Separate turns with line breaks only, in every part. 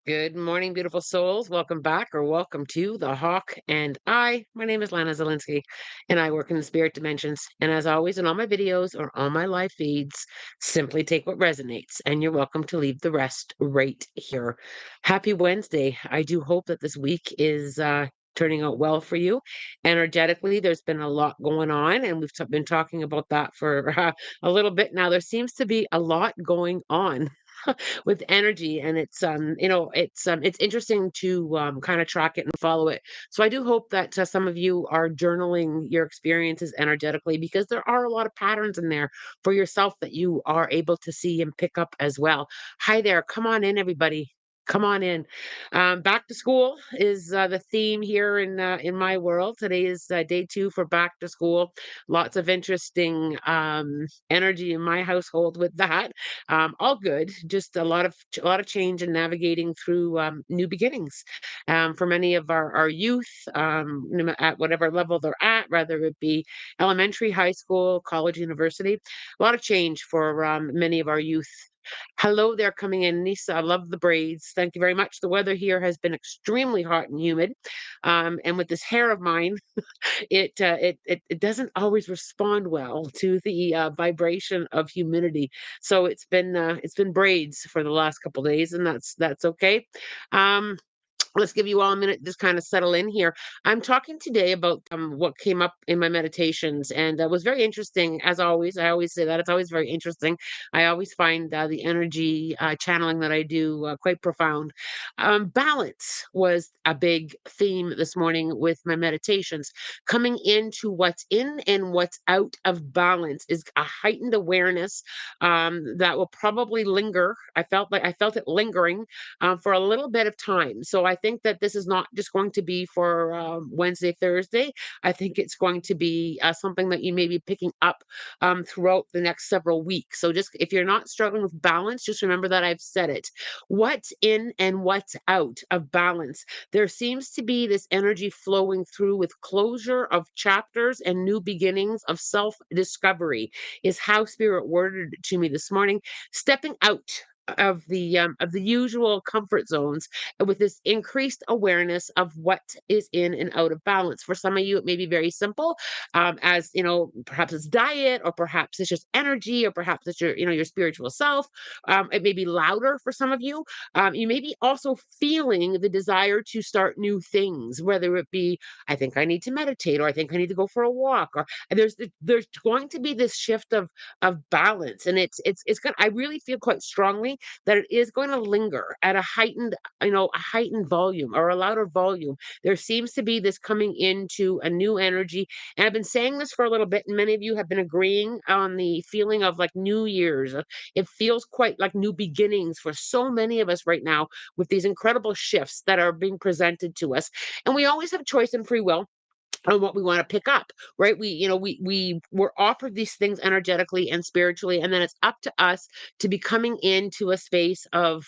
Good morning, beautiful souls. Welcome back or welcome to The Hawk and I. My name is Lana Zelinsky, and I work in the spirit dimensions. And as always, in all my videos or all my live feeds, simply take what resonates, and you're welcome to leave the rest right here. Happy Wednesday. I do hope that this week is turning out well for you. Energetically, there's been a lot going on, and we've been talking about that for a little bit now. There seems to be a lot going on with energy, and it's interesting to kind of track it and follow it. So I do hope that some of you are journaling your experiences energetically, because there are a lot of patterns in there for yourself that you are able to see and pick up as well. Hi there, come on in, everybody. Come on in. Back to school is the theme here in my world. Today is day two for back to school. Lots of interesting energy in my household with that. All good, just a lot of change and navigating through new beginnings for many of our youth, at whatever level they're at, whether it be elementary, high school, college, university. A lot of change for many of our youth. Hello there, coming in, Nisa. I love the braids. Thank you very much. The weather here has been extremely hot and humid, and with this hair of mine, it doesn't always respond well to the vibration of humidity. So it's been braids for the last couple days, and that's okay. Um, let's give you all a minute to just kind of settle in here. I'm talking today about what came up in my meditations, and was very interesting. As always, I always say that it's always very interesting. I always find the energy channeling that I do quite profound. Balance was a big theme this morning with my meditations. Coming into what's in and what's out of balance is a heightened awareness that will probably linger. I felt it lingering for a little bit of time. So I think that this is not just going to be for Wednesday, Thursday. I think it's going to be something that you may be picking up throughout the next several weeks. So just if you're not struggling with balance, just remember that I've said it. What's in and what's out of balance? There seems to be this energy flowing through with closure of chapters and new beginnings of self discovery, is how Spirit worded it to me this morning. Stepping out of the usual comfort zones with this increased awareness of what is in and out of balance. For some of you, it may be very simple, as you know, perhaps it's diet, or perhaps it's just energy, or perhaps it's your spiritual self. It may be louder for some of you. You may be also feeling the desire to start new things, whether it be, I think I need to meditate, or I think I need to go for a walk, or there's going to be this shift of balance, and it's gonna. I really feel quite strongly that it is going to linger at a heightened volume, or a louder volume. There seems to be this coming into a new energy, and I've been saying this for a little bit, and many of you have been agreeing on the feeling of like New Year's. It feels quite like new beginnings for so many of us right now, with these incredible shifts that are being presented to us, and we always have choice and free will on what we want to pick up, right? We were offered these things energetically and spiritually, and then it's up to us to be coming into a space of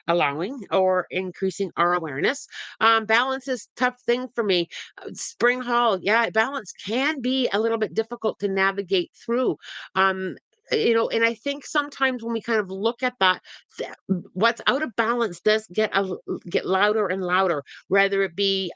allowing or increasing our awareness. Balance is a tough thing for me. Spring Hall, yeah, balance can be a little bit difficult to navigate through. um and I think sometimes when we kind of look at that, what's out of balance does get louder and louder, whether it be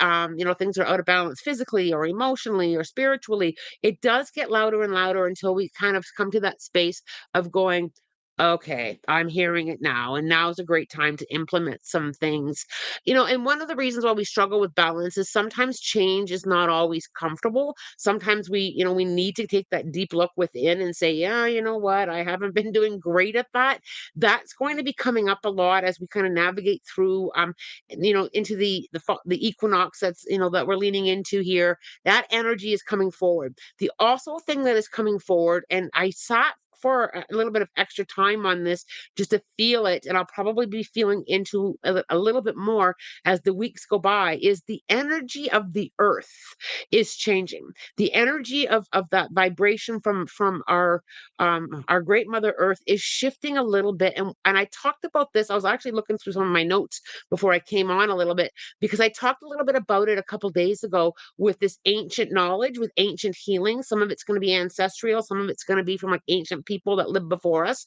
things are out of balance physically or emotionally or spiritually. It does get louder and louder until we kind of come to that space of going, okay, I'm hearing it now, and now's a great time to implement some things. And one of the reasons why we struggle with balance is sometimes change is not always comfortable. Sometimes we need to take that deep look within and say, yeah, you know what, I haven't been doing great at that. That's going to be coming up a lot as we kind of navigate through into the equinox that's that we're leaning into here. That energy is coming forward. The also thing that is coming forward, and I sat for a little bit of extra time on this just to feel it, and I'll probably be feeling into a little bit more as the weeks go by, is the energy of the earth is changing. The energy of that vibration from our great mother earth is shifting a little bit, and I talked about this. I was actually looking through some of my notes before I came on a little bit, because I talked a little bit about it a couple days ago with this ancient knowledge, with ancient healing. Some of it's going to be ancestral, some of it's going to be from like ancient people that lived before us.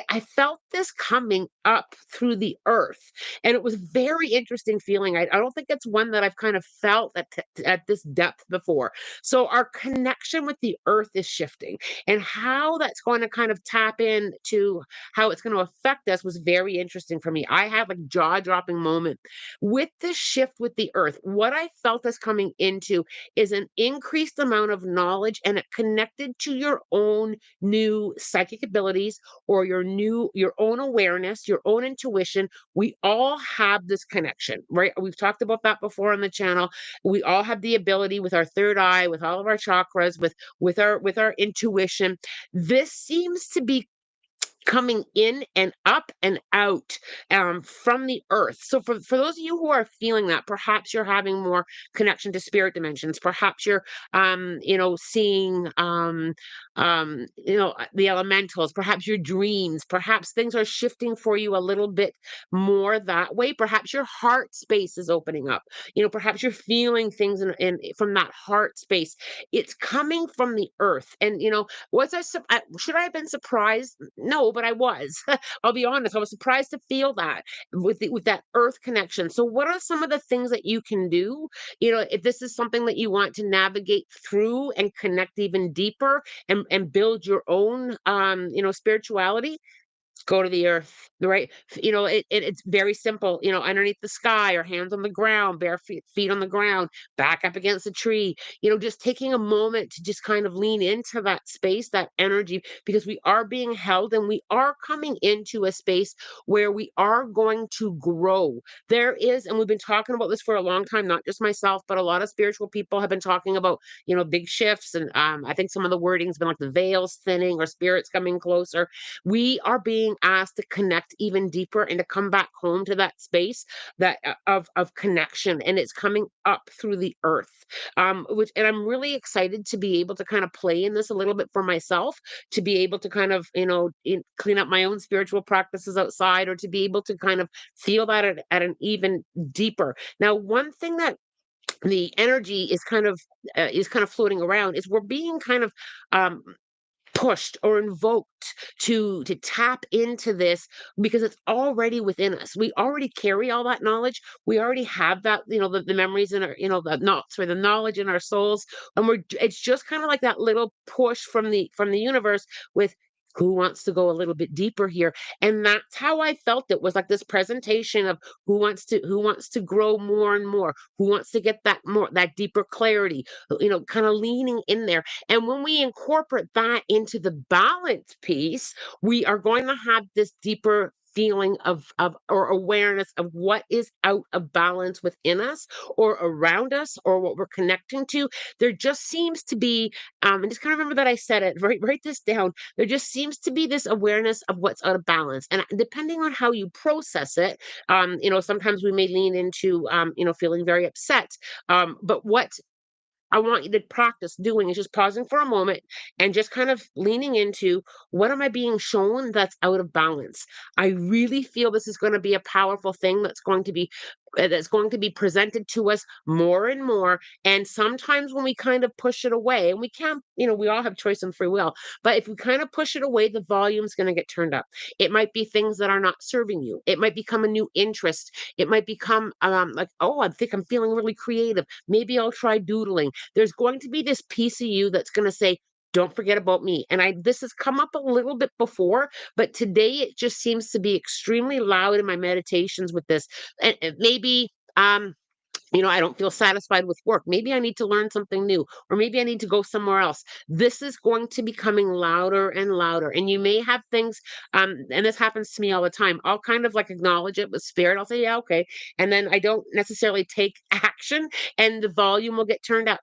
I felt this coming up through the earth, and it was very interesting feeling. I don't think it's one that I've kind of felt at this depth before. So our connection with the earth is shifting, and how that's going to kind of tap into how it's going to affect us was very interesting for me. I had like jaw-dropping moment with this shift with the earth. What I felt us coming into is an increased amount of knowledge, and it connected to your own new psychic abilities, or your own awareness, your own intuition. We all have this connection, right? We've talked about that before on the channel. We all have the ability with our third eye, with all of our chakras, with our intuition. This seems to be coming in and up and out from the earth. So for those of you who are feeling that, perhaps you're having more connection to spirit dimensions. Perhaps you're seeing the elementals. Perhaps your dreams. Perhaps things are shifting for you a little bit more that way. Perhaps your heart space is opening up. Perhaps you're feeling things in from that heart space. It's coming from the earth, and should I have been surprised? No, but I was. I'll be honest. I was surprised to feel that with that earth connection. So, what are some of the things that you can do? If this is something that you want to navigate through and connect even deeper and build your own, spirituality, go to the earth, right? It's very simple. Underneath the sky, or hands on the ground, bare feet on the ground, back up against a tree. Just taking a moment to just kind of lean into that space, that energy, because we are being held, and we are coming into a space where we are going to grow. There is, and we've been talking about this for a long time, not just myself, but a lot of spiritual people have been talking about, big shifts. And I think some of the wording's been like the veils thinning, or spirits coming closer. We are being asked to connect even deeper and to come back home to that space that of connection, and it's coming up through the earth. Which and I'm really excited to be able to kind of play in this a little bit for myself, to be able to kind of clean up my own spiritual practices outside, or to be able to kind of feel that at an even deeper. Now, one thing that the energy is kind of floating around is we're being kind of um pushed or invoked to tap into this, because it's already within us. We already carry all that knowledge. We already have that, the memories in our, the knowledge in our souls. And it's just kind of like that little push from the universe with, who wants to go a little bit deeper here. And that's how I felt. It was like this presentation of who wants to grow more and more, who wants to get that deeper clarity, kind of leaning in there. And when we incorporate that into the balance piece, we are going to have this deeper feeling of or awareness of what is out of balance within us, or around us, or what we're connecting to. There just seems to be, and just kind of remember that I said it, write this down. There just seems to be this awareness of what's out of balance. And depending on how you process it, sometimes we may lean into, feeling very upset. But what I want you to practice doing is just pausing for a moment and just kind of leaning into, what am I being shown that's out of balance? I really feel this is going to be a powerful thing that's going to be presented to us more and more. And sometimes when we kind of push it away, and we can't, we all have choice and free will, but if we kind of push it away, the volume's going to get turned up. It might be things that are not serving you. It might become a new interest. It might become like, oh, I think I'm feeling really creative. Maybe I'll try doodling. There's going to be this piece of you that's going to say, don't forget about me. And this has come up a little bit before, but today it just seems to be extremely loud in my meditations with this. And maybe I don't feel satisfied with work. Maybe I need to learn something new, or maybe I need to go somewhere else. This is going to be becoming louder and louder. And you may have things, and this happens to me all the time. I'll kind of like acknowledge it with spirit. I'll say, yeah, okay. And then I don't necessarily take action, and the volume will get turned up.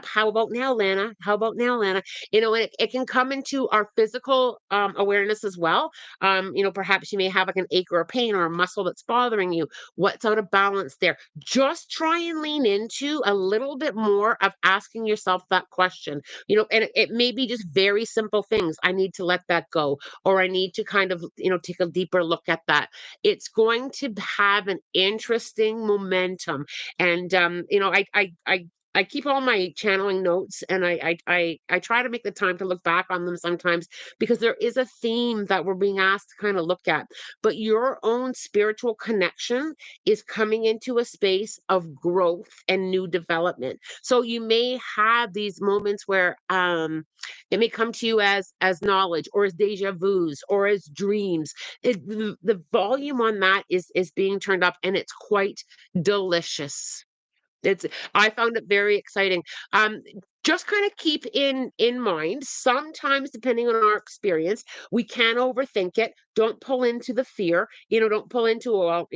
How about now, Lana? How about now, Lana? And it can come into our physical awareness as well. Perhaps you may have like an ache or a pain, or a muscle that's bothering you. What's out of balance there? Just try and lean into a little bit more of asking yourself that question. And it may be just very simple things. I need to let that go, or I need to kind of, take a deeper look at that. It's going to have an interesting momentum. And, I keep all my channeling notes, and I try to make the time to look back on them sometimes, because there is a theme that we're being asked to kind of look at. But your own spiritual connection is coming into a space of growth and new development. So you may have these moments where it may come to you as knowledge, or as deja vus, or as dreams. The volume on that is being turned up, and it's quite delicious. It's I found it very exciting. Um, just kind of keep in mind, sometimes depending on our experience, we can overthink it. Don't pull into the fear. Don't pull into, well,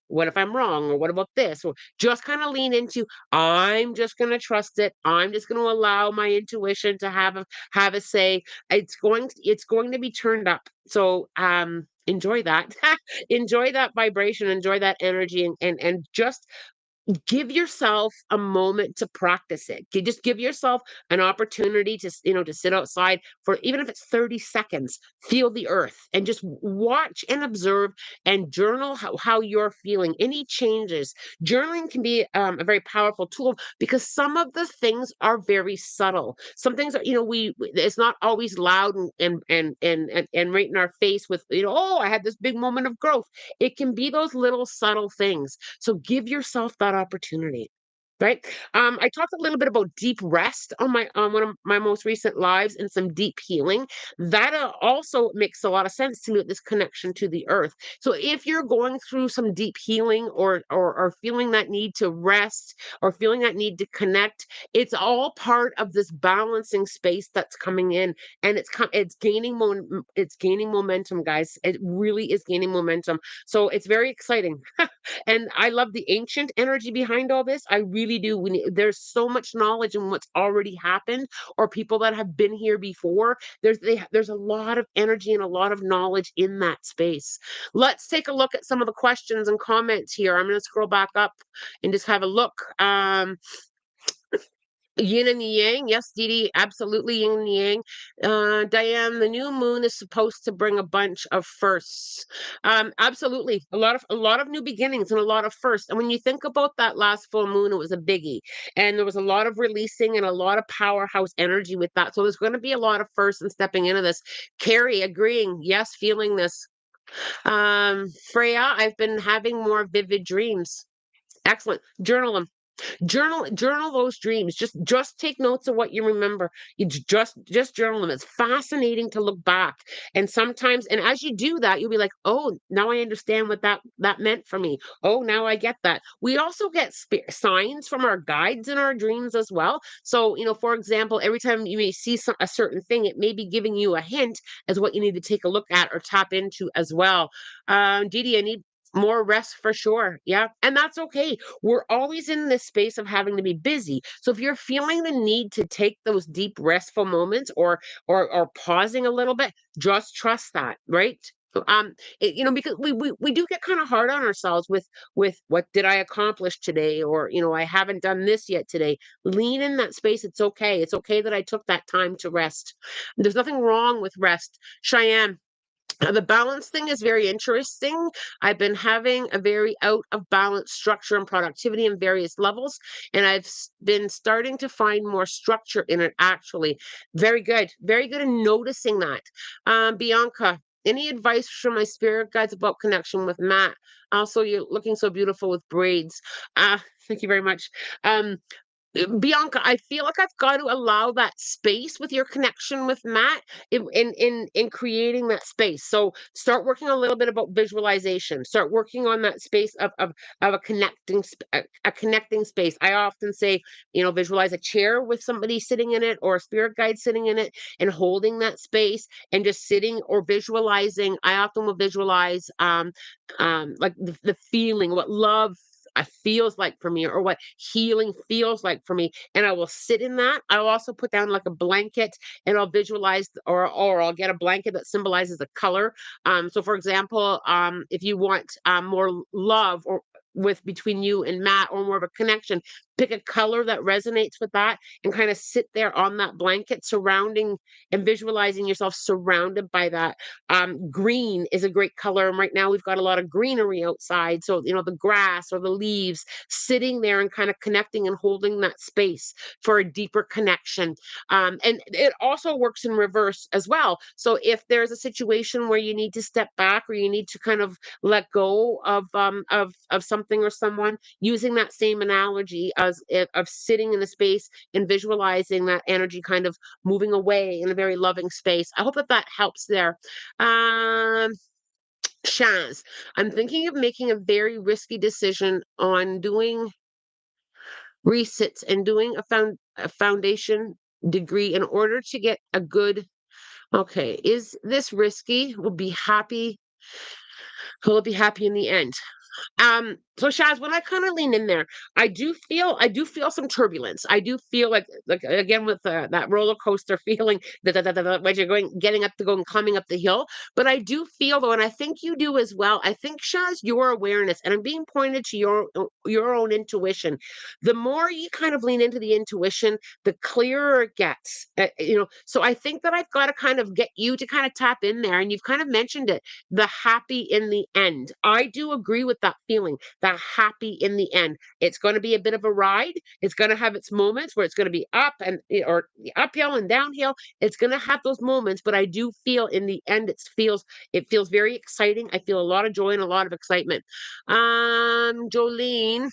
what if I'm wrong, or what about this? Or just kind of lean into, I'm just going to trust it. I'm just going to allow my intuition to have a say. It's going to be turned up. So enjoy that. Enjoy that vibration, enjoy that energy, and just give yourself a moment to practice it. Just give yourself an opportunity to sit outside for, even if it's 30 seconds, feel the earth, and just watch and observe, and journal how you're feeling, any changes. Journaling can be a very powerful tool, because some of the things are very subtle. Some things are, it's not always loud and right in our face with, oh, I had this big moment of growth. It can be those little subtle things. So give yourself that opportunity. Right. I talked a little bit about deep rest on one of my most recent lives, and some deep healing. That also makes a lot of sense to me with this connection to the earth. So if you're going through some deep healing, or feeling that need to rest, or feeling that need to connect, it's all part of this balancing space that's coming in, and it's gaining momentum, guys. It really is gaining momentum. So it's very exciting. And I love the ancient energy behind all this. I really do. There's so much knowledge in what's already happened, or people that have been here before. There's a lot of energy and a lot of knowledge in that space. Let's take a look at some of the questions and comments here. I'm going to scroll back up and just have a look. Yin and yang, yes, Dee Dee, absolutely yin and yang. Diane, the new moon is supposed to bring a bunch of firsts. Absolutely, a lot of new beginnings and a lot of firsts. And when you think about that last full moon, it was a biggie, and there was a lot of releasing and a lot of powerhouse energy with that. So there's going to be a lot of firsts and stepping into this. Carrie, agreeing, yes, feeling this. Freya, I've been having more vivid dreams. Excellent. Journal them. Journal those dreams. Just take notes of what you remember. You just journal them. It's fascinating to look back. And sometimes, and as you do that, you'll be like, oh, now I understand what that meant for me. Oh, now I get that. We also get signs from our guides in our dreams as well. So, for example, every time you may see a certain thing, it may be giving you a hint as what you need to take a look at or tap into as well. Didi, I need more rest for sure. Yeah. And that's okay. We're always in this space of having to be busy. So if you're feeling the need to take those deep restful moments, or pausing a little bit, just trust that, right? Because we do get kind of hard on ourselves with what did I accomplish today, or I haven't done this yet today. Lean in that space. It's okay. It's okay that I took that time to rest. There's nothing wrong with rest. Cheyenne, the balance thing is very interesting. I've been having a very out of balance structure and productivity in various levels, and been starting to find more structure in it, actually. Very good. Very good in noticing that. Bianca, any advice from my spirit guides about connection with Matt? Also, you're looking so beautiful with braids. Thank you very much. Bianca, I feel like I've got to allow that space with your connection with Matt in creating that space. So start working a little bit about visualization. Start working on that space of a connecting space. I often say, visualize a chair with somebody sitting in it, or a spirit guide sitting in it, and holding that space, and just sitting or visualizing. I often will visualize like the feeling, what love feels like for me, or what healing feels like for me, and I will sit in that. I'll also put down like a blanket, and I'll visualize, or I'll get a blanket that symbolizes a color. So for example, if you want more love, or with between you and Matt, or more of a connection, pick a color that resonates with that and kind of sit there on that blanket surrounding and visualizing yourself surrounded by that. Green is a great color, and right now we've got a lot of greenery outside, so the grass or the leaves, sitting there and kind of connecting and holding that space for a deeper connection. And it also works in reverse as well. So if there's a situation where you need to step back or you need to kind of let go of something or someone, using that same analogy of sitting in a space and visualizing that energy kind of moving away in a very loving space. I hope that that helps there. Um, Shaz, I'm thinking of making a very risky decision on doing resits and doing a foundation degree in order to get a good. Okay, is this risky? Will it be happy in the end? So Shaz, when I kind of lean in there, I do feel some turbulence. I do feel like again with that roller coaster feeling that when you're getting up to go and climbing up the hill. But I do feel though, and I think you do as well. I think Shaz, your awareness, and I'm being pointed to your own intuition. The more you kind of lean into the intuition, the clearer it gets. So I think that I've got to kind of get you to kind of tap in there, and you've kind of mentioned it, the happy in the end. I do agree with that feeling, that happy in the end. It's going to be a bit of a ride. It's going to have its moments where it's going to be up and or uphill and downhill. It's going to have those moments, but I do feel in the end it feels very exciting. I feel a lot of joy and a lot of excitement. Jolene,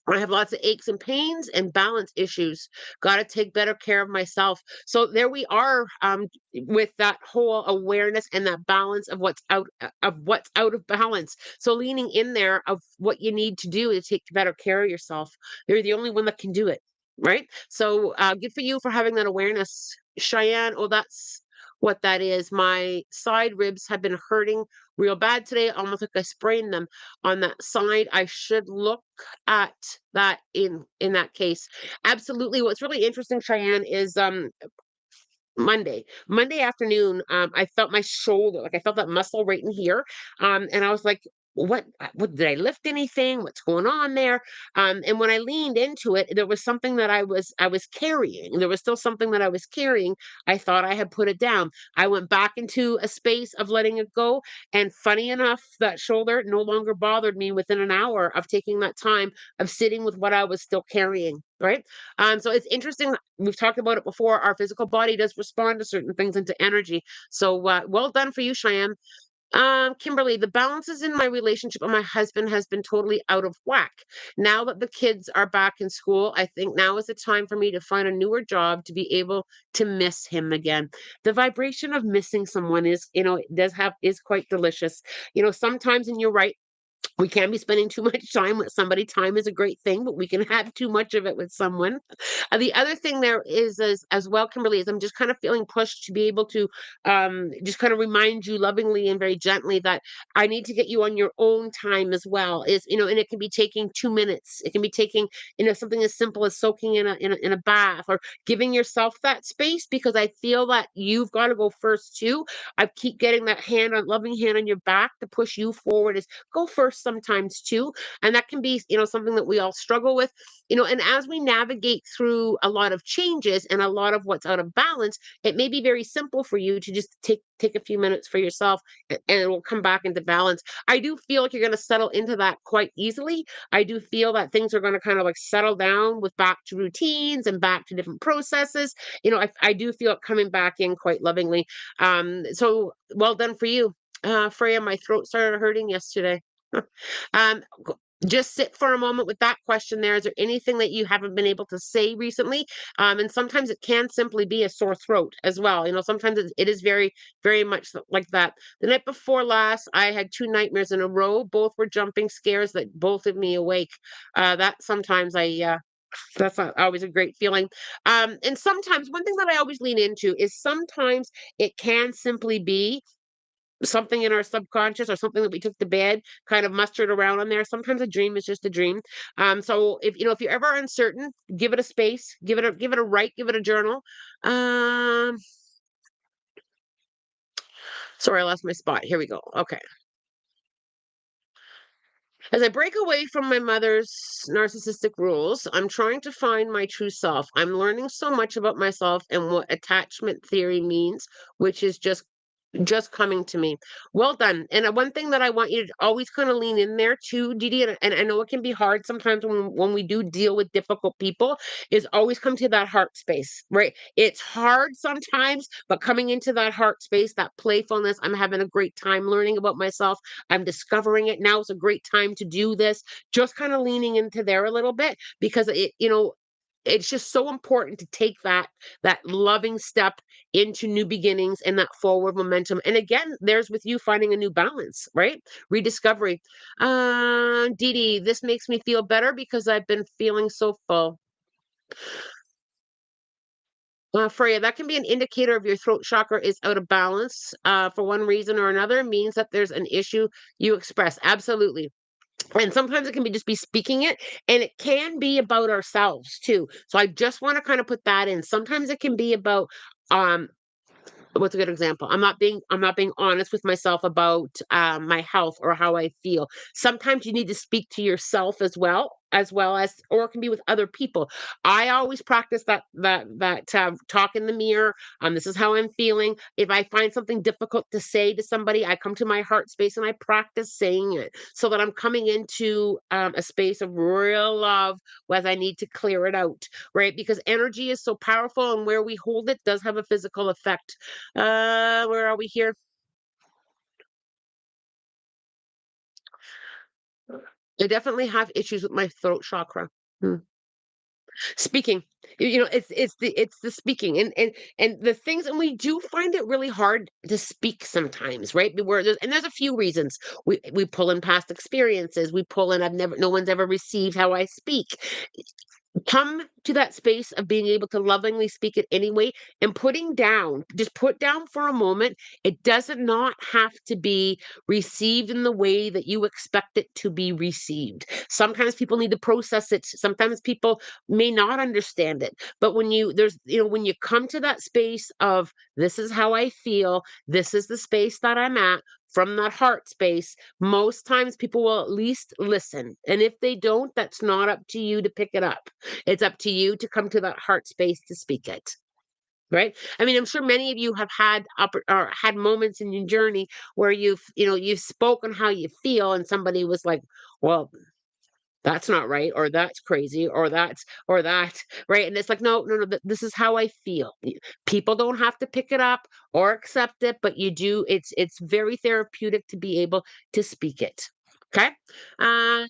I have lots of aches and pains and balance issues. Got to take better care of myself. So there we are, with that whole awareness and that balance of what's out of balance. So leaning in there of what you need to do to take better care of yourself. You're the only one that can do it, right? So good for you for having that awareness, Cheyenne. Oh, that's what that is. My side ribs have been hurting real bad today, almost like I sprained them on that side. I should look at that in that case. Absolutely. What's really interesting, Cheyenne, is Monday afternoon, I felt my shoulder, like I felt that muscle right in here. And I was like, what did I lift anything? What's going on there? And when I leaned into it, there was something that I was carrying. There was still something that I was carrying. I thought I had put it down. I went back into a space of letting it go. And funny enough, that shoulder no longer bothered me within an hour of taking that time of sitting with what I was still carrying. Right. So it's interesting. We've talked about it before. Our physical body does respond to certain things into energy. So well done for you, Cheyenne. Kimberly, the balances in my relationship with my husband has been totally out of whack. Now that the kids are back in school, I think now is the time for me to find a newer job to be able to miss him again. The vibration of missing someone is quite delicious. Sometimes, and you're right, we can be spending too much time with somebody. Time is a great thing, but we can have too much of it with someone. The other thing there is as well, Kimberly, is I'm just kind of feeling pushed to be able to just kind of remind you lovingly and very gently that I need to get you on your own time as well. And it can be taking 2 minutes. It can be taking something as simple as soaking in a bath or giving yourself that space, because I feel that you've got to go first too. I keep getting that loving hand on your back to push you forward. Is go first sometimes too, and that can be something that we all struggle with. And as we navigate through a lot of changes and a lot of what's out of balance, it may be very simple for you to just take a few minutes for yourself, and it will come back into balance. I do feel like you're going to settle into that quite easily. I do feel that things are going to kind of like settle down with back to routines and back to different processes. I do feel it coming back in quite lovingly. So well done for you. Freya, my throat started hurting yesterday. Um, just sit for a moment with that question there. Is there anything that you haven't been able to say recently? And sometimes it can simply be a sore throat as well. Sometimes it is very, very much like that. The night before last, I had two nightmares in a row. Both were jumping scares that both of me awake. That sometimes that's not always a great feeling. And sometimes one thing that I always lean into is sometimes it can simply be something in our subconscious or something that we took to bed kind of mustered around on there. Sometimes a dream is just a dream. So if you're ever uncertain, give it a space, give it a write, give it a journal. Um, Sorry, I lost my spot. Here we go. Okay. As I break away from my mother's narcissistic rules, I'm trying to find my true self. I'm learning so much about myself and what attachment theory means, which is just coming to me. Well done. And one thing that I want you to always kind of lean in there too, Didi, and I know it can be hard sometimes when we do deal with difficult people, is always come to that heart space, right? It's hard sometimes, but coming into that heart space, that playfulness, I'm having a great time learning about myself. I'm discovering it now. It's a great time to do this. Just kind of leaning into there a little bit because it's just so important to take that loving step into new beginnings and that forward momentum. And again, there's with you finding a new balance, right? Rediscovery. Dee Dee, this makes me feel better because I've been feeling so full. Freya, that can be an indicator of your throat chakra is out of balance for one reason or another. Means that there's an issue you express. Absolutely. And sometimes it can be just be speaking it, and it can be about ourselves too. So I just want to kind of put that in. Sometimes it can be about um what's a good example? I'm not being honest with myself about my health or how I feel. Sometimes you need to speak to yourself as or it can be with other people. I always practice that talk in the mirror. This is how I'm feeling. If I find something difficult to say to somebody, I come to my heart space and I practice saying it so that I'm coming into a space of real love as I need to clear it out, right? Because energy is so powerful, and where we hold it does have a physical effect. Where are we here? I definitely have issues with my throat chakra. Hmm. Speaking, it's the speaking and the things, and we do find it really hard to speak sometimes, right? There's a few reasons. We pull in past experiences. We pull in no one's ever received how I speak. Come to that space of being able to lovingly speak it anyway, and just put down for a moment. It doesn't not have to be received in the way that you expect it to be received. Sometimes people need to process it. Sometimes people may not understand it. But when you come to that space of this is how I feel, this is the space that I'm at, from that heart space, most times people will at least listen. And if they don't, that's not up to you to pick it up. It's up to you to come to that heart space to speak it. Right. I mean, I'm sure many of you have had moments in your journey where you've spoken how you feel, and somebody was like, well, that's not right, or that's crazy, or that, right? And it's like, no, no, no, this is how I feel. People don't have to pick it up or accept it, but you do. It's very therapeutic to be able to speak it. Okay. Um,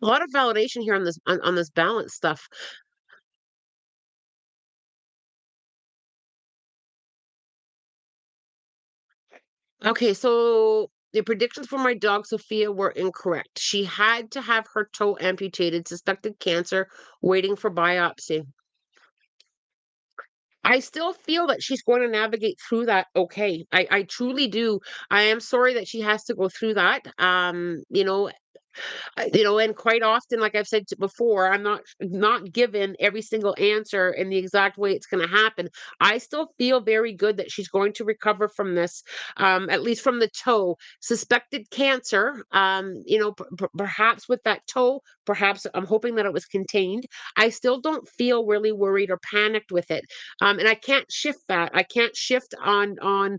a lot of validation here on this balance stuff. Okay, so the predictions for my dog Sophia were incorrect. She had to have her toe amputated, suspected cancer, waiting for biopsy. I still feel that she's going to navigate through that okay. I truly do. I am sorry that she has to go through that. And quite often, like I've said before, I'm not given every single answer in the exact way it's going to happen. I still feel very good that she's going to recover from this, at least from the toe. Suspected cancer, perhaps with that toe, perhaps I'm hoping that it was contained. I still don't feel really worried or panicked with it, and I can't shift that. I can't shift on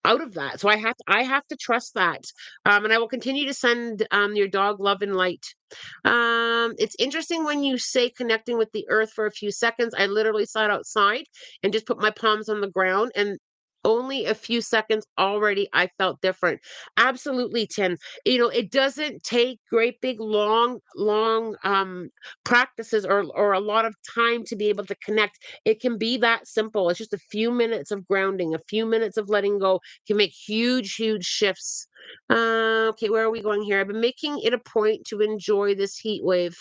out of that. So I have to trust that. And I will continue to send your dog love and light. It's interesting when you say connecting with the earth for a few seconds. I literally sat outside and just put my palms on the ground, and only a few seconds already I felt different. Absolutely, Tim. It doesn't take great big long practices or a lot of time to be able to connect. It can be that simple. It's just a few minutes of grounding, a few minutes of letting go can make huge shifts. Okay, where are we going here? I've been making it a point to enjoy this heat wave.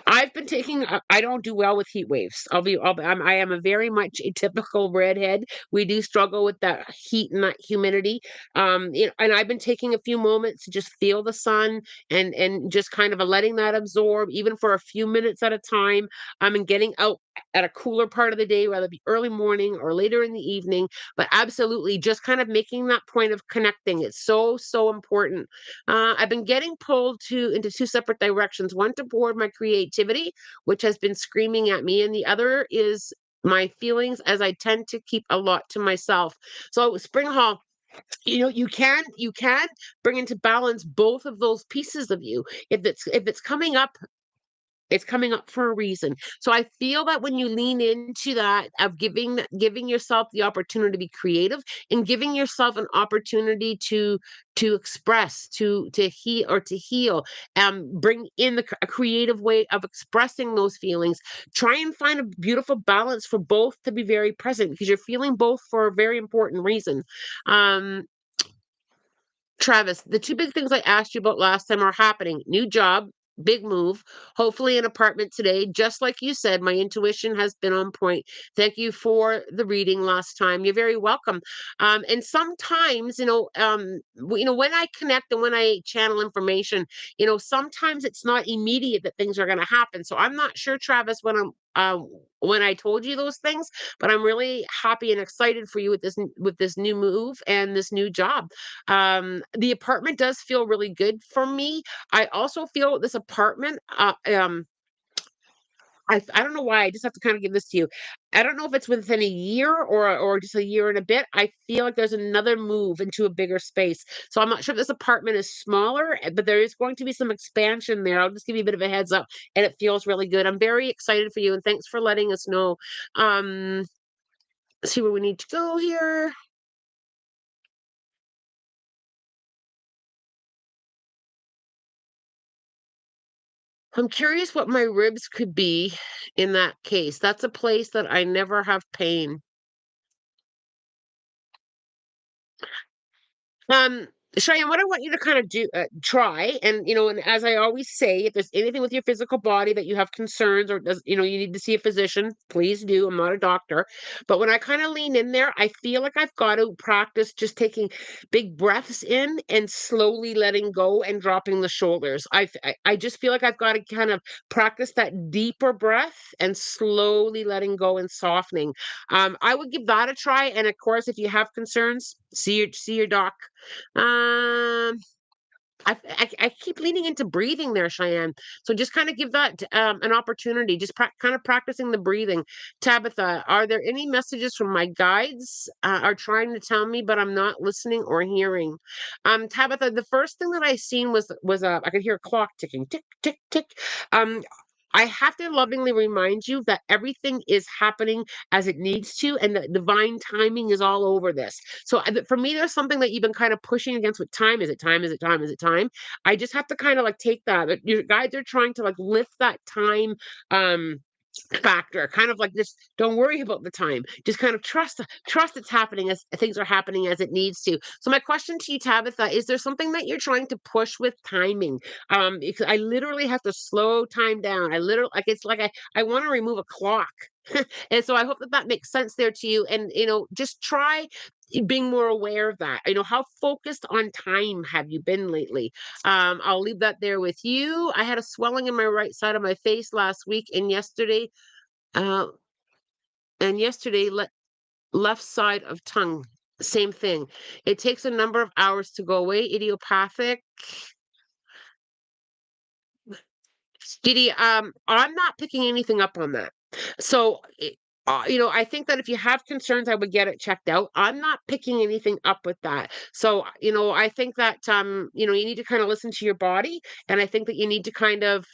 I've been taking I don't do well with heat waves. I am a very much a typical redhead. We do struggle with that heat and that humidity. And I've been taking a few moments to just feel the sun and just kind of letting that absorb, even for a few minutes at a time. And getting out at a cooler part of the day, whether it be early morning or later in the evening. But absolutely, just kind of making that point of connecting. It's so important. I've been getting pulled to into two separate directions. One to board my creativity, which has been screaming at me, and the other is my feelings, as I tend to keep a lot to myself. So Spring Hall, you can bring into balance both of those pieces of you. If it's coming up, it's coming up for a reason. So I feel that when you lean into that of giving yourself the opportunity to be creative and giving yourself an opportunity to express, to heal, bring in a creative way of expressing those feelings. Try and find a beautiful balance for both to be very present because you're feeling both for a very important reason. Um, Travis, the two big things I asked you about last time are happening. New job, big move, hopefully an apartment today. Just like you said, my intuition has been on point. Thank you for the reading last time. You're very welcome. And sometimes, when I connect and when I channel information, sometimes it's not immediate that things are going to happen. So I'm not sure, Travis, when I told you those things, but I'm really happy and excited for you with this new move and this new job. The apartment does feel really good for me. I also feel this apartment, I don't know why, I just have to kind of give this to you. I don't know if it's within a year or just a year and a bit. I feel like there's another move into a bigger space. So I'm not sure if this apartment is smaller, but there is going to be some expansion there. I'll just give you a bit of a heads up, and it feels really good. I'm very excited for you, and thanks for letting us know. Um, see where we need to go here. I'm curious what my ribs could be in that case. That's a place that I never have pain. Um, Cheyenne, what I want you to kind of try, and as I always say, if there's anything with your physical body that you have concerns or you need to see a physician, please do. I'm not a doctor, but when I kind of lean in there, I feel like I've got to practice just taking big breaths in and slowly letting go and dropping the shoulders. I just feel like I've got to kind of practice that deeper breath and slowly letting go and softening. I would give that a try, and of course, if you have concerns, see your doc. um, I keep leaning into breathing there, Cheyenne. So just kind of give that an opportunity. Just kind of practicing the breathing. Tabitha, are there any messages from my guides are trying to tell me, but I'm not listening or hearing? Tabitha, the first thing that I seen was I could hear a clock ticking, tick tick tick. Um, I have to lovingly remind you that everything is happening as it needs to, and that divine timing is all over this. So for me, there's something that you've been kind of pushing against with time. Is it time? Is it time? Is it time? I just have to kind of like take that. Your guides are trying to like lift that time factor, kind of like just don't worry about the time, just kind of trust it's happening as things are happening as it needs to. So my question to you, Tabitha, is there something that you're trying to push with timing? Because I literally have to slow time down. I literally, like, it's like I want to remove a clock. And so I hope that makes sense there to you, and just try being more aware of that. How focused on time have you been lately? I'll leave that there with you. I had a swelling in my right side of my face last week, uh, and yesterday, left side of tongue, same thing. It takes a number of hours to go away. Idiopathic. Didi, I'm not picking anything up on that. So, I think that if you have concerns, I would get it checked out. I'm not picking anything up with that. So, I think that you need to kind of listen to your body, and I think that you need to kind of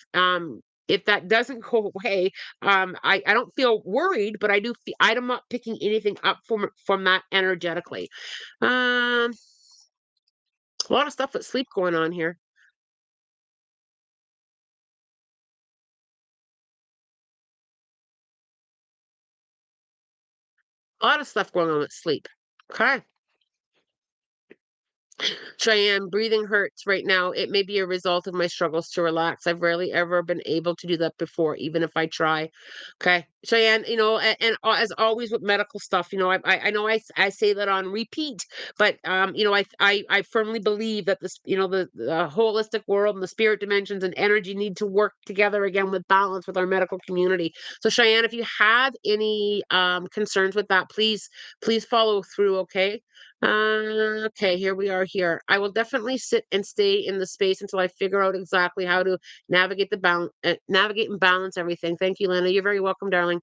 if that doesn't go away, I don't feel worried, but I do feel I'm not picking anything up from that energetically. Um, a lot of stuff with sleep going on here. A lot of stuff going on with sleep. Okay. Cheyenne, breathing hurts right now. It may be a result of my struggles to relax. I've rarely ever been able to do that before, even if I try. Okay. Cheyenne, as always with medical stuff, I know I say that on repeat, but I firmly believe that this, the holistic world and the spirit dimensions and energy need to work together again with balance with our medical community. So Cheyenne, if you have any concerns with that, please follow through, okay? Okay, here we are here. I will definitely sit and stay in the space until I figure out exactly how to navigate and balance everything. Thank you, Lena. You're very welcome, darling.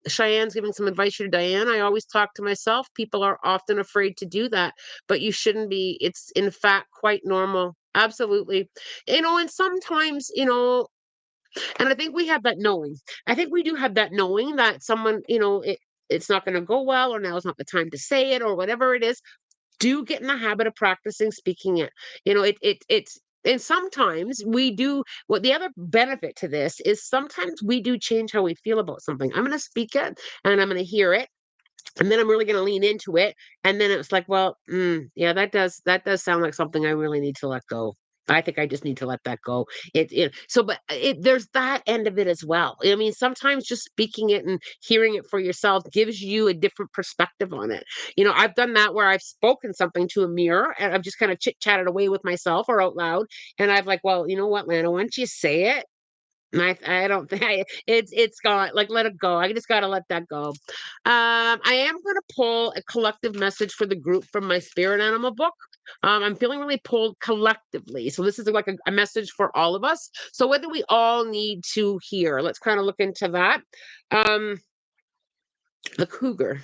Cheyenne's giving some advice here to Diane. I always talk to myself. People are often afraid to do that, but you shouldn't be. It's in fact quite normal. Absolutely. And sometimes, and I think we have that knowing. I think we do have that knowing that someone, it's not going to go well, or now is not the time to say it, or whatever it is. Do get in the habit of practicing speaking it. It's and sometimes we do what the other benefit to this is sometimes we do change how we feel about something. I'm going to speak it and I'm going to hear it and then I'm really going to lean into it. And then it's like, well, yeah, that does sound like something I really need to let go. I think I just need to let that go. There's that end of it as well. I mean, sometimes just speaking it and hearing it for yourself gives you a different perspective on it. I've done that where I've spoken something to a mirror and I've just kind of chit chatted away with myself or out loud. And I've like, well, you know what, Lana, why don't you say it? And I don't think it's gone. Like, let it go. I just gotta let that go. I am gonna pull a collective message for the group from my spirit animal book. I'm feeling really pulled collectively. So this is like a message for all of us. So what do we all need to hear? Let's kind of look into that. Um, the cougar.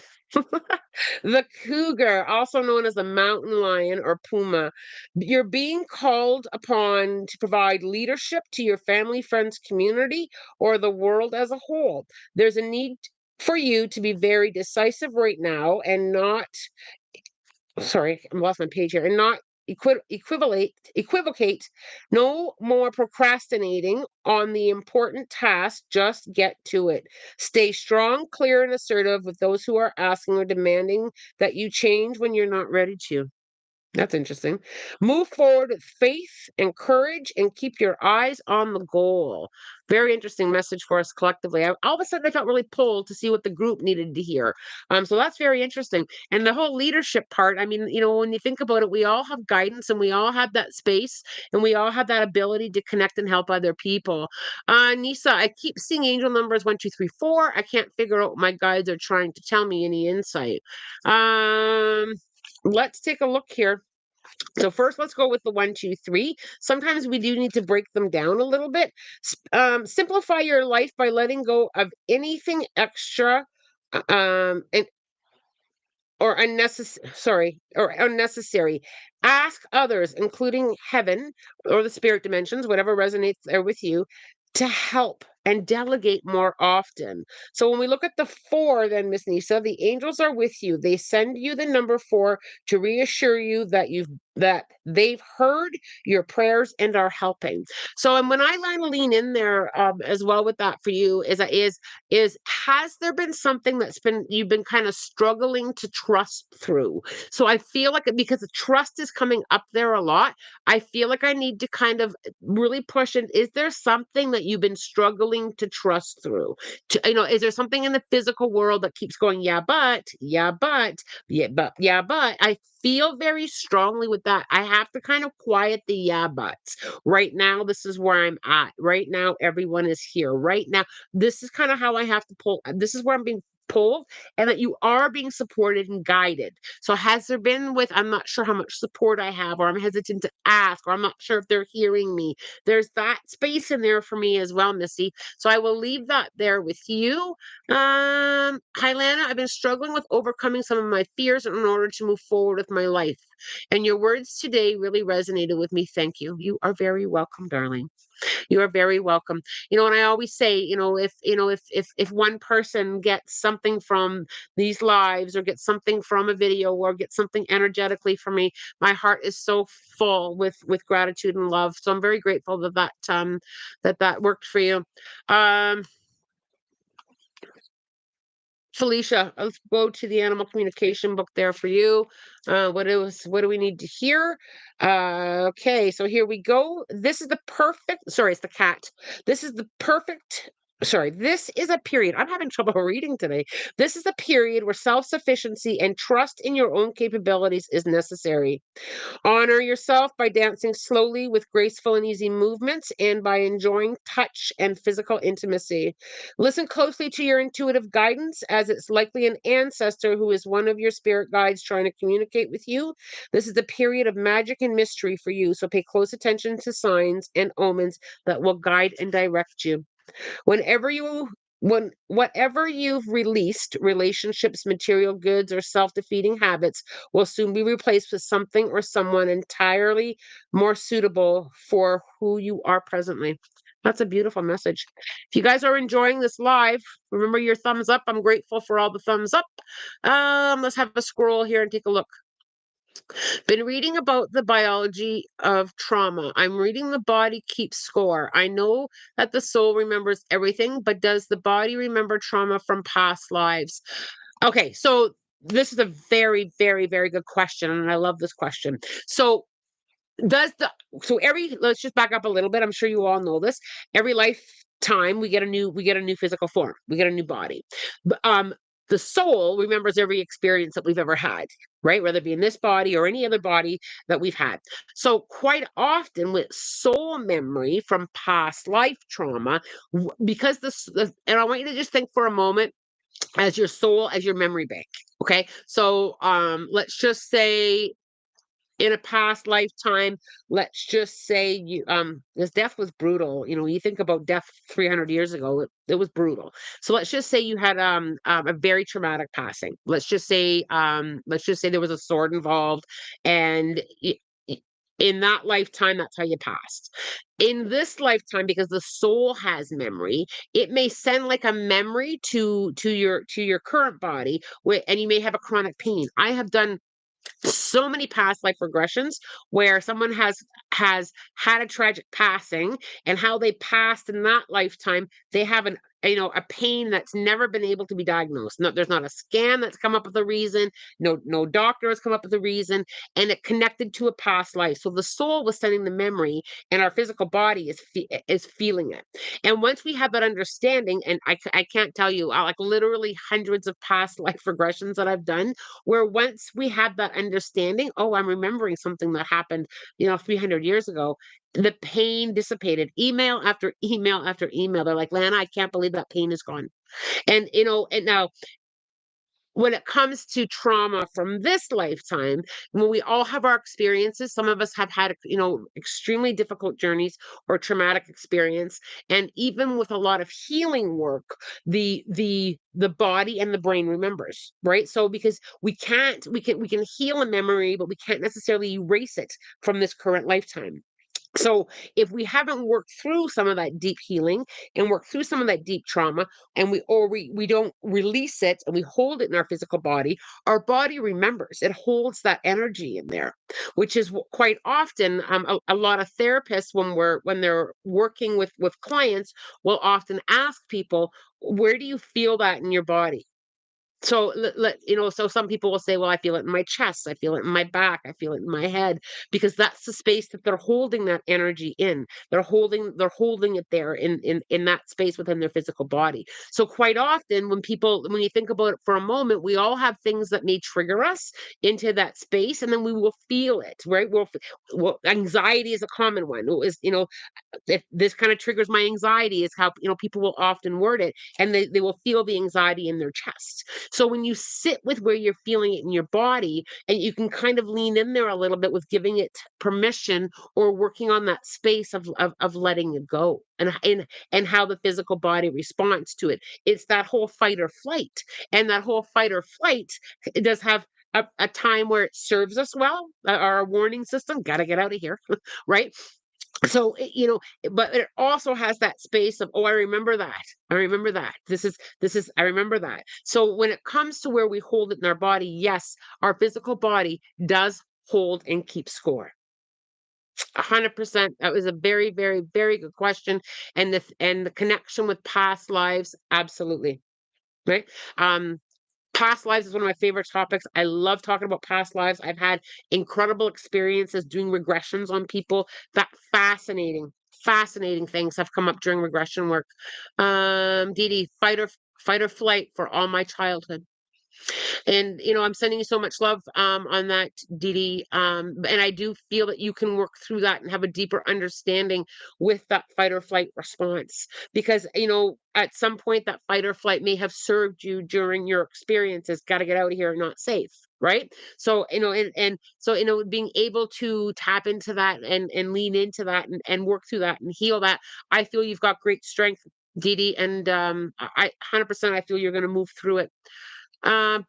The cougar, also known as the mountain lion or puma. You're being called upon to provide leadership to your family, friends, community, or the world as a whole. There's a need for you to be very decisive right now and not, sorry, I lost my page here, and not equivocate, no more procrastinating on the important task, just get to it. Stay strong, clear, and assertive with those who are asking or demanding that you change when you're not ready to. That's interesting. Move forward with faith and courage and keep your eyes on the goal. Very interesting message for us collectively. All of a sudden, I felt really pulled to see what the group needed to hear. So that's very interesting. And the whole leadership part, I mean, when you think about it, we all have guidance and we all have that space and we all have that ability to connect and help other people. Nisa, I keep seeing angel numbers 1, 2, 3, 4. I can't figure out what my guides are trying to tell me. Any insight? Let's take a look here. So first, let's go with the 1, 2, 3. Sometimes we do need to break them down a little bit. Simplify your life by letting go of anything extra, and or unnecessary. Ask others, including heaven or the spirit dimensions, whatever resonates there with you, to help and delegate more often. So when we look at the 4, then Miss Nisa, the angels are with you. They send you the number 4 to reassure you that they've heard your prayers and are helping. So, and when I lean in there as well with that for you is has there been something you've been kind of struggling to trust through? So I feel like because the trust is coming up there a lot, I feel like I need to kind of really push it. Is there something that you've been struggling to trust through? Is there something in the physical world that keeps going, yeah, but I feel very strongly with that. I have to kind of quiet the yeah buts. Right now, this is where I'm at. Right now, everyone is here. Right now, this is kind of how I have to pull. This is where I'm being pulled, and that you are being supported and guided. So has there been I'm not sure how much support I have, or I'm hesitant to ask, or I'm not sure if they're hearing me. There's that space in there for me as well, Missy. So I will leave that there with you. Hi, Lana. I've been struggling with overcoming some of my fears in order to move forward with my life. And your words today really resonated with me. Thank you. You are very welcome, darling. You are very welcome. And I always say, if one person gets something from these lives or gets something from a video or gets something energetically from me, my heart is so full with gratitude and love. So I'm very grateful that worked for you. Um Felicia, let's go to the animal communication book there for you. What do we need to hear? Okay, so here we go. This is the perfect, sorry, it's the cat. This is the perfect, sorry, this is a period. I'm having trouble reading today. This is a period where self-sufficiency and trust in your own capabilities is necessary. Honor yourself by dancing slowly with graceful and easy movements and by enjoying touch and physical intimacy. Listen closely to your intuitive guidance, as it's likely an ancestor who is one of your spirit guides trying to communicate with you. This is a period of magic and mystery for you, so pay close attention to signs and omens that will guide and direct you. Whenever you whatever you've released, relationships, material goods, or self-defeating habits will soon be replaced with something or someone entirely more suitable for who you are presently. That's a beautiful message. If you guys are enjoying this live, remember your thumbs up. I'm grateful for all the thumbs up. Let's have a scroll here and take a look. Been reading about the biology of trauma. I'm reading The Body Keeps Score. I know that the soul remembers everything, but does the body remember trauma from past lives? Okay, so this is a very, very, very good question, and I love this question. So does the so every let's just back up a little bit. I'm sure you all know this. Every lifetime we get a new physical form. We get a new body. The soul remembers every experience that we've ever had, right? Whether it be in this body or any other body that we've had. So quite often with soul memory from past life trauma, because and I want you to just think for a moment as your soul as your memory bank. Okay. So let's just say in a past lifetime, let's just say you this death was brutal. You think about death 300 years ago, it was brutal. So let's just say you had a very traumatic passing. Let's just say there was a sword involved, and in that lifetime, that's how you passed. In this lifetime, because the soul has memory, it may send like a memory to your current body, and you may have a chronic pain. I have done so many past life regressions where someone has had a tragic passing, and how they passed in that lifetime, they have a pain that's never been able to be diagnosed. No, there's not a scan that's come up with a reason. No doctor has come up with a reason, and it connected to a past life. So the soul was sending the memory, and our physical body is feeling it. And once we have that understanding, and I can't tell you, like literally hundreds of past life regressions that I've done, where once we have that understanding, oh, I'm remembering something that happened, 300 years ago, the pain dissipated. Email after email after email. They're like, Lana, I can't believe that pain is gone. And now when it comes to trauma from this lifetime, when we all have our experiences, some of us have had, extremely difficult journeys or traumatic experience. And even with a lot of healing work, the body and the brain remembers, right? So because we can heal a memory, but we can't necessarily erase it from this current lifetime. So if we haven't worked through some of that deep healing and worked through some of that deep trauma, and we don't release it and we hold it in our physical body, our body remembers. It holds that energy in there, which is quite often a lot of therapists, when they're working with clients, will often ask people, where do you feel that in your body? So so some people will say, well, I feel it in my chest, I feel it in my back, I feel it in my head, because that's the space that they're holding that energy in. They're holding it there in that space within their physical body. So quite often when you think about it for a moment, we all have things that may trigger us into that space, and then we will feel it, right? Well, anxiety is a common one. It was, if this kind of triggers my anxiety, is how people will often word it, and they will feel the anxiety in their chest. So when you sit with where you're feeling it in your body, and you can kind of lean in there a little bit with giving it permission, or working on that space of letting it go, and how the physical body responds to it. It's that whole fight or flight. And that whole fight or flight, it does have a time where it serves us well, our warning system, got to get out of here, right? So but it also has that space of, oh, I remember that I remember that. So when it comes to where we hold it in our body, yes, our physical body does hold and keep score. 100%. That was a very, very, very good question. And the connection with past lives, absolutely. right? Um, Past lives is one of my favorite topics. I love talking about past lives. I've had incredible experiences doing regressions on people. That fascinating things have come up during regression work. Dee Dee, fight or flight for all my childhood. And I'm sending you so much love on that, Dee Dee. And I do feel that you can work through that and have a deeper understanding with that fight or flight response. Because, at some point that fight or flight may have served you during your experiences. Got to get out of here, not safe. Right. So, and so, being able to tap into that and lean into that and work through that and heal that, I feel you've got great strength, Dee Dee. And I 100% I feel you're going to move through it.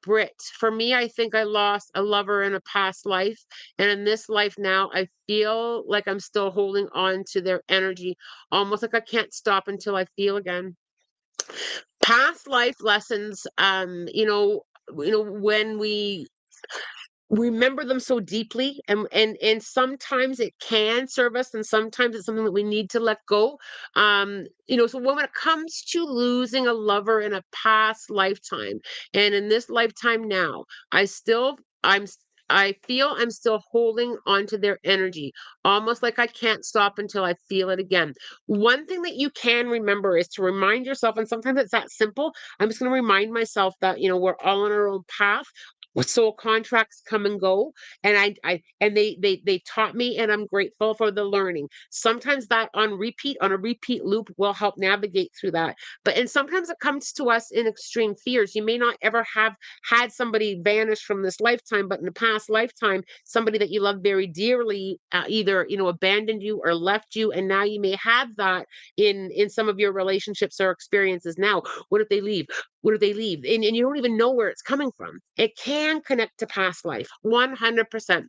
Brit, for me, I think I lost a lover in a past life. And in this life now, I feel like I'm still holding on to their energy, almost like I can't stop until I feel again. Past life lessons, when we remember them so deeply, and sometimes it can serve us, and sometimes it's something that we need to let go. So when it comes to losing a lover in a past lifetime and in this lifetime now, I feel I'm still holding on to their energy, almost like I can't stop until I feel it again. One thing that you can remember is to remind yourself, and sometimes it's that simple. I'm just going to remind myself that we're all on our own path. With soul contracts come and go, and they taught me, and I'm grateful for the learning. Sometimes that on a repeat loop will help navigate through that. And sometimes it comes to us in extreme fears. You may not ever have had somebody vanish from this lifetime, but in a past lifetime, somebody that you love very dearly either abandoned you or left you, and now you may have that in some of your relationships or experiences now. What if they leave? What if they leave? And you don't even know where it's coming from. It can connect to past life, 100%.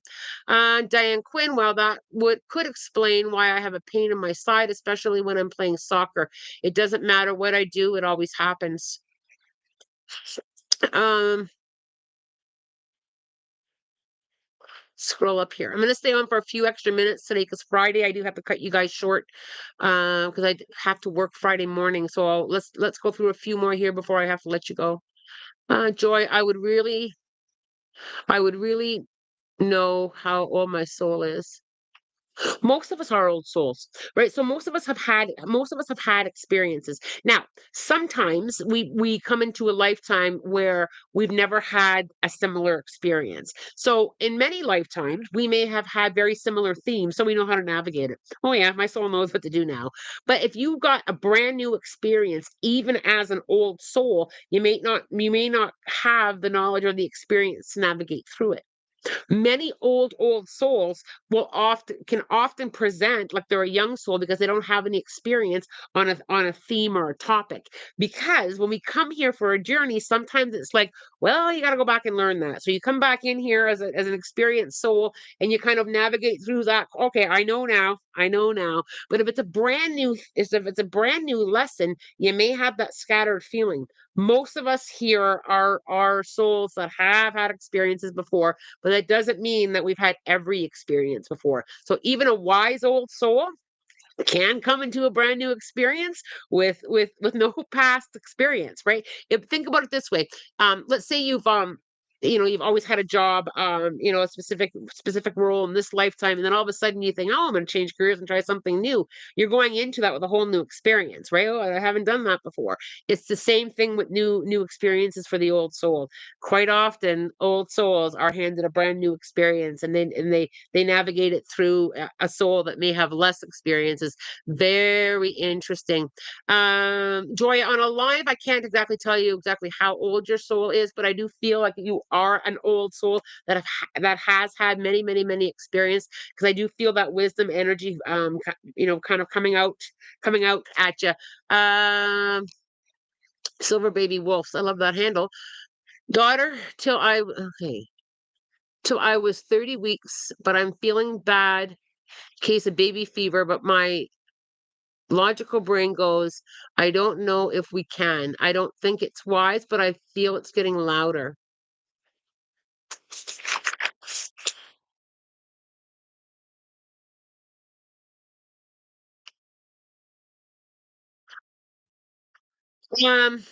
Diane Quinn, well, that could explain why I have a pain in my side, especially when I'm playing soccer. It doesn't matter what I do, it always happens. Um, Scroll up here. I'm going to stay on for a few extra minutes today because Friday I do have to cut you guys short because have to work Friday morning. So let's go through a few more here before I have to let you go. Joy, I would really know how old my soul is. Most of us are old souls, right? So most of us have had experiences. Now, sometimes we come into a lifetime where we've never had a similar experience. So in many lifetimes, we may have had very similar themes, so we know how to navigate it. Oh yeah, my soul knows what to do now. But if you got a brand new experience, even as an old soul, you may not have the knowledge or the experience to navigate through it. Many old souls can often present like they're a young soul because they don't have any experience on a theme or a topic. Because when we come here for a journey, sometimes it's like, well, you got to go back and learn that. So you come back in here as an experienced soul, and you kind of navigate through that. Okay, I know now. I know now. But if it's a brand new lesson, you may have that scattered feeling. Most of us here are souls that have had experiences before, but that doesn't mean that we've had every experience before. So even a wise old soul can come into a brand new experience with no past experience, right? If think about it this way, let's say you've always had a job, a specific role in this lifetime, and then all of a sudden you think, oh, I'm going to change careers and try something new. You're going into that with a whole new experience, right? Oh, I haven't done that before. It's the same thing with new experiences for the old soul. Quite often, old souls are handed a brand new experience, and then they navigate it through a soul that may have less experiences. Very interesting. Joy, on a live, I can't exactly tell you exactly how old your soul is, but I do feel like you are an old soul that has had many experience, because I do feel that wisdom energy, kind of coming out at you. Silver baby wolves. I love that handle. Daughter, till I was 30 weeks, but I'm feeling bad. Case of baby fever, but my logical brain goes, I don't know if we can. I don't think it's wise, but I feel it's getting louder. Um,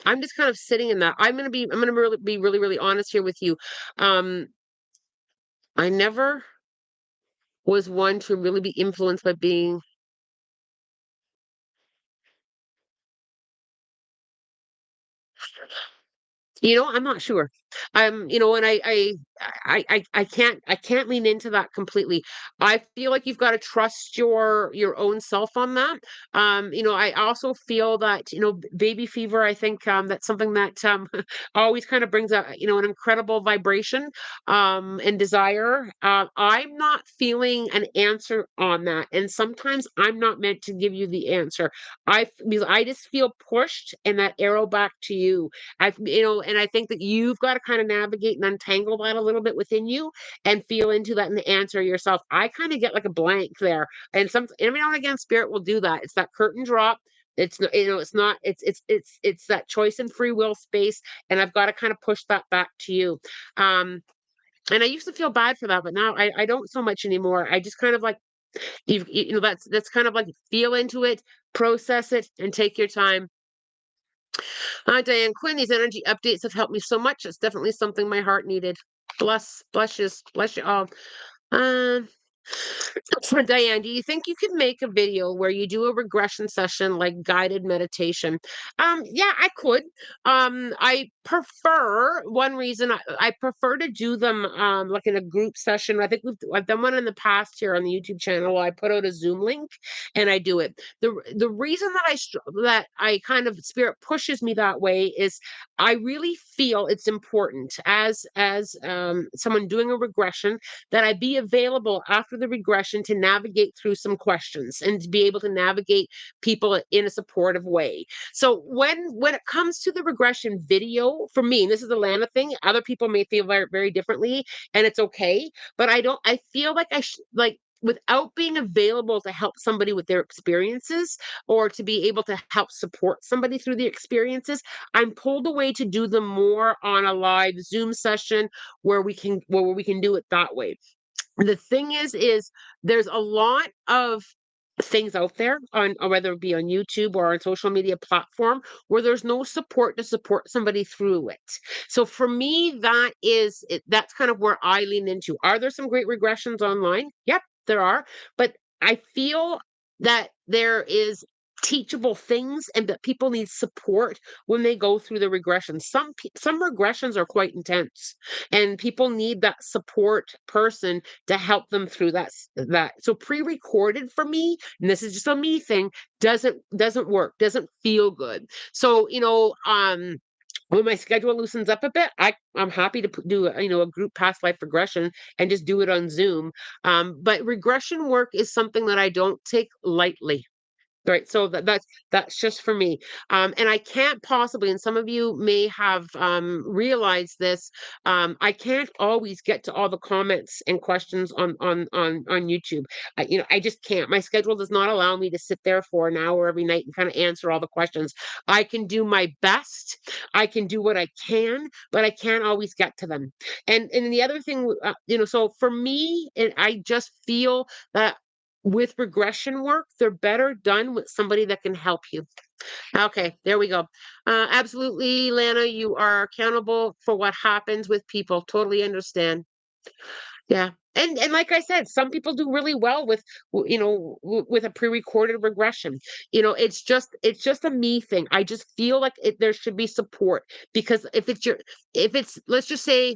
I'm just kind of sitting in that. I'm gonna really be really, really honest here with you. Um, I never was one to really be influenced by being. I'm not sure. And I can't lean into that completely. I feel like you've got to trust your own self on that. I also feel that, baby fever, I think that's something that always kind of brings a, an incredible vibration and desire. I'm not feeling an answer on that. And sometimes I'm not meant to give you the answer. Because I just feel pushed and that arrow back to you. And I think that you've got to kind of navigate and untangle that a little bit within you and feel into that and answer yourself. I kind of get like a blank there. And every now and again, spirit will do that. It's that curtain drop. It's not, it's that choice and free will space. And I've got to kind of push that back to you. Um, and I used to feel bad for that, but now I don't so much anymore. I just kind of like, that's kind of like feel into it, process it, and take your time. Diane Quinn, these energy updates have helped me so much. It's definitely something my heart needed. Bless you all. Um, for Diane, do you think you could make a video where you do a regression session like guided meditation? Yeah, I could. I prefer one reason I prefer to do them like in a group session. I think I've done one in the past here on the YouTube channel. I put out a Zoom link and I do it. The reason that that I kind of spirit pushes me that way is I really feel it's important as someone doing a regression that I be available after the regression to navigate through some questions and to be able to navigate people in a supportive way. So when it comes to the regression video, for me, and this is the Lana thing, other people may feel very, very differently, and it's okay. But I feel like like without being available to help somebody with their experiences or to be able to help support somebody through the experiences, I'm pulled away to do them more on a live Zoom session where we can do it that way. The thing is there's a lot of things out there on or whether it be on YouTube or on social media platform where there's no support to support somebody through it. So for me, that's kind of where I lean into. Are there some great regressions online? Yep, there are. But I feel that there is teachable things and that people need support when they go through the regression. Some regressions are quite intense and people need that support person to help them through that. So pre-recorded for me, and this is just a me thing, doesn't work, doesn't feel good. So, when my schedule loosens up a bit, I'm happy to do a group past life regression and just do it on Zoom. But regression work is something that I don't take lightly. Right. So that's just for me. And I can't possibly, and some of you may have realized this, I can't always get to all the comments and questions on YouTube. I just can't. My schedule does not allow me to sit there for an hour every night and kind of answer all the questions. I can do my best. I can do what I can, but I can't always get to them. And the other thing, so for me, I just feel that with regression work, they're better done with somebody that can help you. Okay, there we go. Absolutely, Lana, you are accountable for what happens with people. Totally understand. Yeah. And like I said, some people do really well with with a pre-recorded regression. It's just a me thing. I just feel like there should be support because if it's let's just say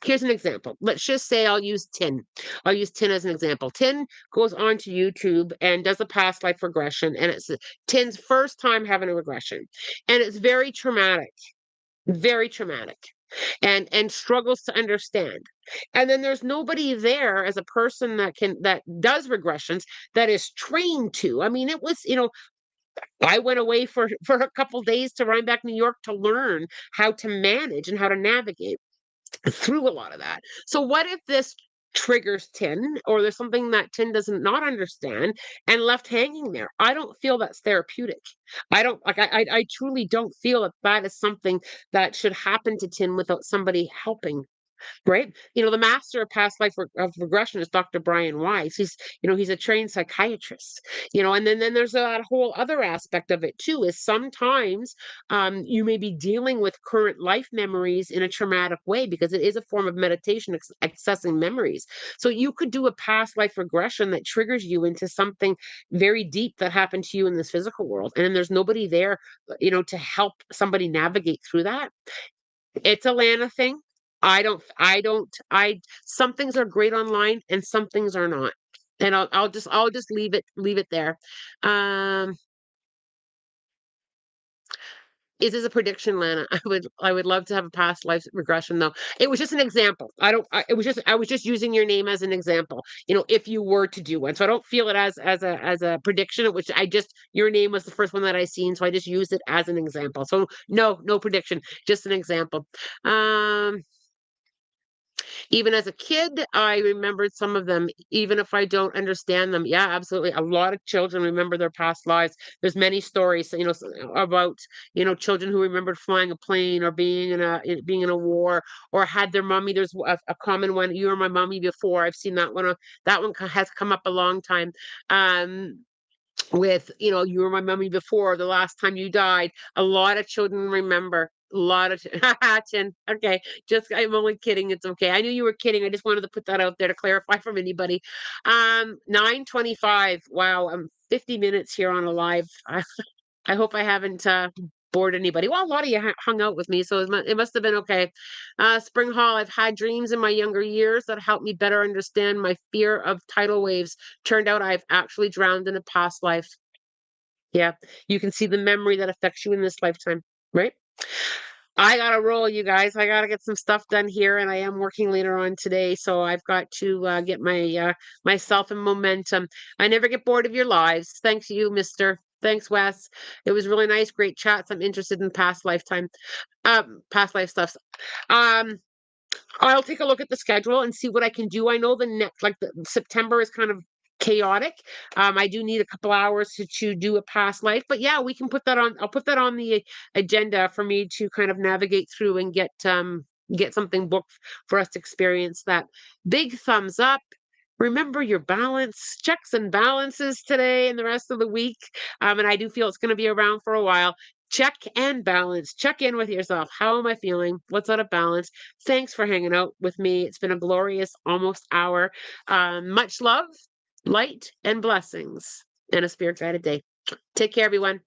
here's an example. Let's just say I'll use Tin. I'll use Tin as an example. Tin goes onto YouTube and does a past life regression, and it's Tin's first time having a regression, and it's very traumatic, and struggles to understand. And then there's nobody there as a person that does regressions that is trained to. I mean, it was I went away for a couple days to Rhinebeck, New York, to learn how to manage and how to navigate through a lot of that. So what if this triggers Tin or there's something that Tin doesn't not understand and left hanging there? I don't feel that's therapeutic. I don't like I truly don't feel that that is something that should happen to Tin without somebody helping. right? The master of past life of regression is Dr. Brian Weiss. He's a trained psychiatrist. And then there's that whole other aspect of it too. Is sometimes you may be dealing with current life memories in a traumatic way because it is a form of meditation, accessing memories. So you could do a past life regression that triggers you into something very deep that happened to you in this physical world, and then there's nobody there, to help somebody navigate through that. It's a Lana thing. I some things are great online and some things are not. And I'll just leave it there. Um, is this a prediction, Lana? I would love to have a past life regression though. It was just an example. I was just using your name as an example. If you were to do one. So I don't feel it as a prediction, which I just your name was the first one that I seen, so I just used it as an example. So no prediction, just an example. Um Even as a kid, I remembered some of them, even if I don't understand them. Yeah, absolutely. A lot of children remember their past lives. There's many stories, about, children who remembered flying a plane or being in a war or had their mommy. There's a common one. You were my mommy before. I've seen that one. That one has come up a long time. With you were my mummy before the last time you died. A lot of children remember, a lot of Chin. Okay, just I'm only kidding, it's okay. I knew you were kidding. I just wanted to put that out there to clarify from anybody. 9:25. Wow, I'm 50 minutes here on a live. I hope I haven't bored anybody. Well, a lot of you hung out with me, so it must have been okay. Spring Hall, I've had dreams in my younger years that helped me better understand my fear of tidal waves. Turned out I've actually drowned in a past life. Yeah, you can see the memory that affects you in this lifetime, right? I gotta roll, you guys. I gotta get some stuff done here, and I am working later on today, so I've got to get myself in momentum. I never get bored of your lives. Thanks, you, Mister. Thanks, Wes. It was really nice, great chats. I'm interested in past life stuff. Um, I'll take a look at the schedule and see what I can do. I know the September is kind of chaotic. I do need a couple hours to do a past life, but yeah, we can put that on. I'll put that on the agenda for me to kind of navigate through and get something booked for us to experience that. Big thumbs up. Remember your balance, checks and balances today and the rest of the week. And I do feel it's going to be around for a while. Check and balance. Check in with yourself. How am I feeling? What's out of balance? Thanks for hanging out with me. It's been a glorious almost hour. Much love, light, and blessings, and a spirit guided day. Take care, everyone.